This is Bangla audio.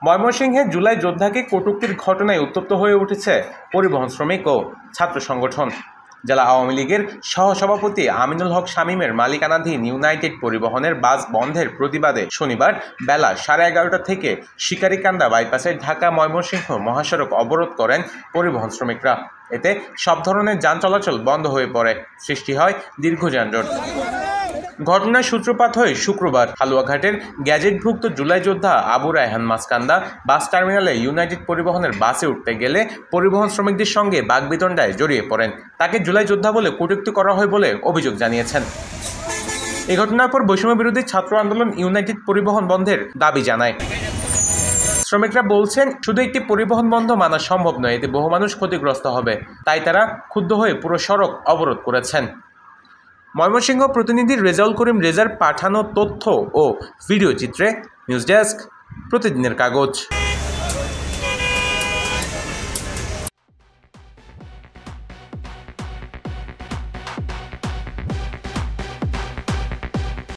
ময়মনসিংহে জুলাই যোদ্ধাকে কটূক্তির ঘটনায় উত্তপ্ত হয়ে উঠেছে পরিবহন শ্রমিক ও ছাত্র সংগঠন। জেলা আওয়ামী লীগের সহসভাপতি আমিনুল হক শামীমের মালিকানাধীন ইউনাইটেড পরিবহনের বাস বন্ধের প্রতিবাদে শনিবার বেলা 11:30 থেকে শিকারীকান্দা বাইপাসের ঢাকা ময়মনসিংহ মহাসড়ক অবরোধ করেন পরিবহন শ্রমিকরা। এতে সব ধরনের যান চলাচল বন্ধ হয়ে পড়ে, সৃষ্টি হয় দীর্ঘ যানজট। ঘটনার সূত্রপাত হয় শুক্রবার হালুয়াঘাটের গ্যাজেটভুক্ত জুলাই যোদ্ধা আবু রায়হান মাসকান্দা বাস টার্মিনালে ইউনাইটেড পরিবহনের বাসে উঠতে গেলে পরিবহন শ্রমিকদের সঙ্গে বাগবিতণ্ডায় জড়িয়ে পড়েন। তাকে জুলাই যোদ্ধা বলে কটূক্তি করা হয় বলে অভিযোগ জানিয়েছেন। এই ঘটনার পর বৈষম্য বিরোধী ছাত্র আন্দোলন ইউনাইটেড পরিবহন বন্ধের দাবি জানায়। শ্রমিকরা বলছেন, শুধু একটি পরিবহন বন্ধ মানা সম্ভব নয়, এতে বহু মানুষ ক্ষতিগ্রস্ত হবে। তাই তারা ক্ষুব্ধ হয়ে পুরো সড়ক অবরোধ করেছেন। ময়মনসিংহ প্রতিনিধি রেজাউল করিম রেজার পাঠানো তথ্য ও ভিডিও চিত্রে নিউজ ডেস্ক, প্রতিদিনের কাগজ।